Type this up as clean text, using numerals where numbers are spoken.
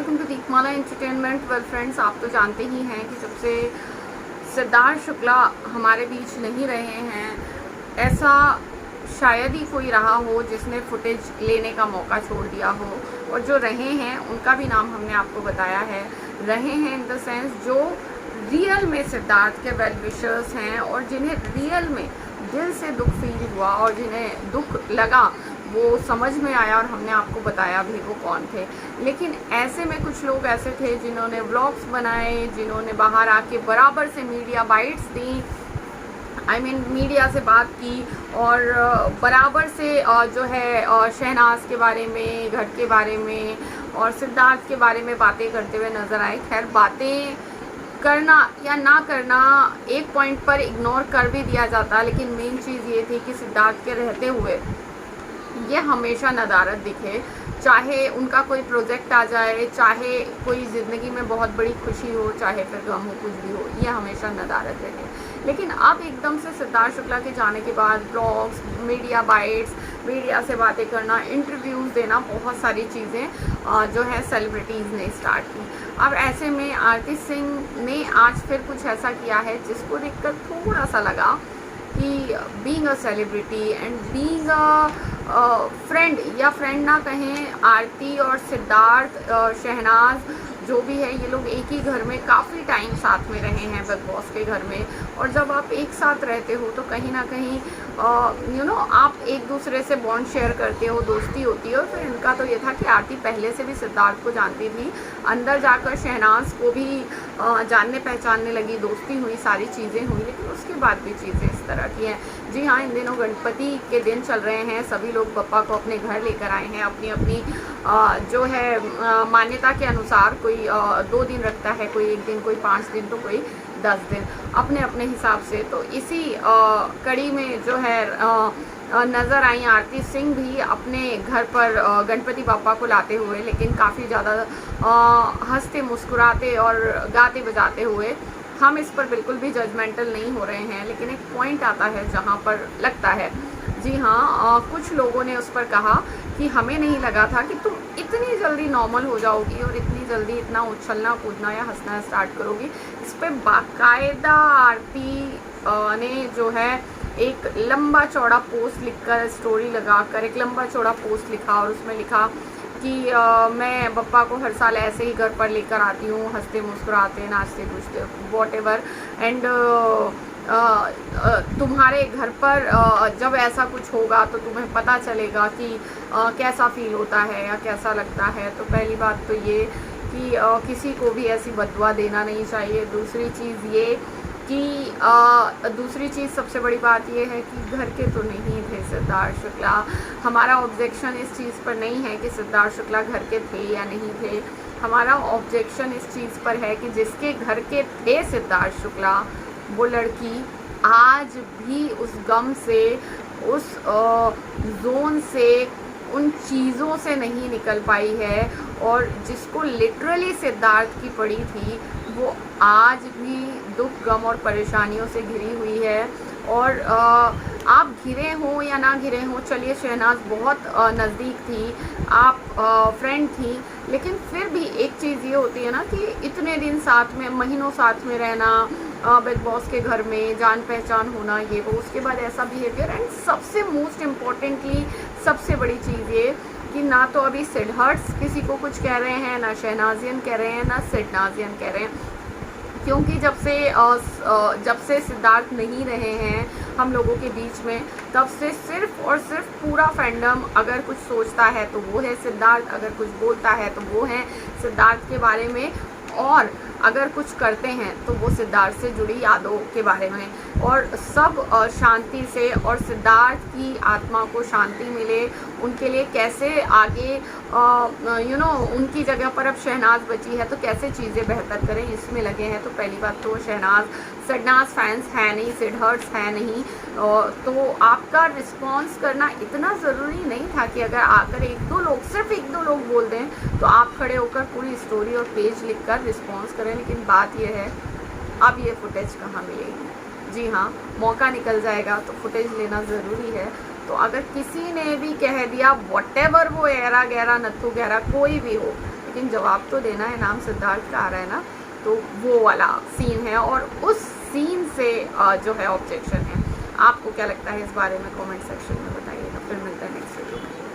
Welcome to Deepmala entertainment. Well friends, आप तो जानते ही हैं कि जब से सिद्धार्थ शुक्ला हमारे बीच नहीं रहे हैं, ऐसा शायद ही कोई रहा हो जिसने फुटेज लेने का मौका छोड़ दिया हो। और जो रहे हैं उनका भी नाम हमने आपको बताया है। रहे हैं इन द सेंस जो रियल में सिद्धार्थ के वेल विशर्स हैं और जिन्हें रियल में दिल से दुख फील हुआ और जिन्हें दुख लगा वो समझ में आया और हमने आपको बताया भी वो कौन थे। लेकिन ऐसे में कुछ लोग ऐसे थे जिन्होंने व्लॉग्स बनाए, जिन्होंने बाहर आके बराबर से मीडिया बाइट्स दी, मीडिया से बात की और बराबर से जो है शहनाज के बारे में, घर के बारे में और सिद्धार्थ के बारे में बातें करते हुए नज़र आए। खैर, बातें करना या ना करना एक पॉइंट पर इग्नोर कर भी दिया जाता, लेकिन मेन चीज़ ये थी कि सिद्धार्थ के रहते हुए ये हमेशा नदारत दिखे। चाहे उनका कोई प्रोजेक्ट आ जाए, चाहे कोई ज़िंदगी में बहुत बड़ी खुशी हो, चाहे फिर गम हो, कुछ भी हो, ये हमेशा नदारत रहे। लेकिन अब एकदम से सिद्धार्थ शुक्ला के जाने के बाद ब्लॉग्स, मीडिया बाइट्स, मीडिया से बातें करना, इंटरव्यूज़ देना, बहुत सारी चीज़ें जो है सेलिब्रिटीज़ ने स्टार्ट की। अब ऐसे में आरती सिंह ने आज फिर कुछ ऐसा किया है जिसको देखकर थोड़ा सा लगा कि being a celebrity and being a friend, या फ्रेंड ना कहें, आरती और सिद्धार्थ, शहनाज जो भी है, ये लोग एक ही घर में काफ़ी टाइम साथ में रहे हैं, बिग बॉस के घर में। और जब आप एक साथ रहते हो तो कहीं ना कहीं आप एक दूसरे से बॉन्ड शेयर करते हो, दोस्ती होती है। और फिर इनका तो ये था कि आरती पहले से भी सिद्धार्थ को जानती थी, अंदर जाकर शहनाज को भी जानने पहचानने लगी, दोस्ती हुई, सारी चीज़ें हुई। लेकिन उसके बाद भी चीज़ें इस तरह की हैं। जी हाँ, इन दिनों गणपति के दिन चल रहे हैं, सभी लोग बप्पा को अपने घर लेकर आए हैं। अपनी अपनी जो है मान्यता के अनुसार कोई 2 दिन रखता है, कोई 1 दिन, कोई 5 दिन, तो कोई 10 दिन, अपने अपने हिसाब से। तो इसी कड़ी में जो है नज़र आई आरती सिंह भी अपने घर पर गणपति बापा को लाते हुए, लेकिन काफ़ी ज़्यादा हंसते मुस्कुराते और गाते बजाते हुए। हम इस पर बिल्कुल भी जजमेंटल नहीं हो रहे हैं, लेकिन एक पॉइंट आता है जहाँ पर लगता है, जी हाँ, कुछ लोगों ने उस पर कहा कि हमें नहीं लगा था कि तुम इतनी जल्दी नॉर्मल हो जाओगी और इतनी जल्दी इतना उछलना कूदना या हंसना स्टार्ट करोगी। इस पर बाकायदा आरती ने जो है एक लंबा चौड़ा पोस्ट लिखकर, स्टोरी लगाकर एक लंबा चौड़ा पोस्ट लिखा और उसमें लिखा कि मैं बप्पा को हर साल ऐसे ही घर पर लेकर आती हूँ, हंसते मुस्कुराते, नाचते कूदते, वॉट एवर, एंड तुम्हारे घर पर जब ऐसा कुछ होगा तो तुम्हें पता चलेगा कि कैसा फील होता है या कैसा लगता है। तो पहली बात तो ये कि किसी को भी ऐसी बददुआ देना नहीं चाहिए। दूसरी चीज़ ये कि दूसरी चीज़ सबसे बड़ी बात ये है कि घर के तो नहीं थे सिद्धार्थ शुक्ला। हमारा ऑब्जेक्शन इस चीज़ पर नहीं है कि सिद्धार्थ शुक्ला घर के थे या नहीं थे। हमारा ऑब्जेक्शन इस चीज़ पर है कि जिसके घर के थे सिद्धार्थ शुक्ला, वो लड़की आज भी उस गम से, उस जोन से, उन चीज़ों से नहीं निकल पाई है। और जिसको लिटरली सिद्धार्थ की पड़ी थी, वो आज भी दुख, गम और परेशानियों से घिरी हुई है। और आप घिरे हों या ना घिरे हों, चलिए शहनाज बहुत नज़दीक थी, आप फ्रेंड थी, लेकिन फिर भी एक चीज़ ये होती है ना कि इतने दिन साथ में, महीनों साथ में रहना, बिग बॉस के घर में जान पहचान होना, ये वो, उसके बाद ऐसा बिहेवियर। एंड सबसे मोस्ट इम्पॉर्टेंटली सबसे बड़ी चीज़ ये कि ना तो अभी सिद्धार्थ किसी को कुछ कह रहे हैं, ना शहनाजियन कह रहे हैं, ना सिडनाजियन कह रहे हैं। क्योंकि जब से सिद्धार्थ नहीं रहे हैं हम लोगों के बीच में, तब से सिर्फ और सिर्फ पूरा फैंडम अगर कुछ सोचता है तो वो है सिद्धार्थ, अगर कुछ बोलता है तो वो है सिद्धार्थ के बारे में, और अगर कुछ करते हैं तो वो सिद्धार्थ से जुड़ी यादों के बारे में। और सब शांति से, और सिद्धार्थ की आत्मा को शांति मिले, उनके लिए कैसे आगे उनकी जगह पर अब शहनाज बची है तो कैसे चीज़ें बेहतर करें, इसमें लगे हैं। तो पहली बात तो सिडनाज फैंस है नहीं, सिद्धार्थ है नहीं, तो आपका रिस्पॉन्स करना इतना ज़रूरी नहीं था कि अगर आकर सिर्फ एक दो लोग बोल दें तो आप खड़े होकर पूरी स्टोरी और पेज लिखकर रिस्पॉन्स करें। लेकिन बात यह है, अब ये फुटेज कहाँ मिलेगी? जी हाँ, मौका निकल जाएगा तो फुटेज लेना ज़रूरी है। तो अगर किसी ने भी कह दिया, व्हाटएवर वो ऐरा गहरा नथु गहरा कोई भी हो, लेकिन जवाब तो देना है, नाम सिद्धार्थ का आ रहा है ना, तो वो वाला सीन है और उस सीन से जो है ऑब्जेक्शन है। आपको क्या लगता है इस बारे में कमेंट सेक्शन में बताइएगा। फिर मिलता है नेक्स्ट वीडियो में।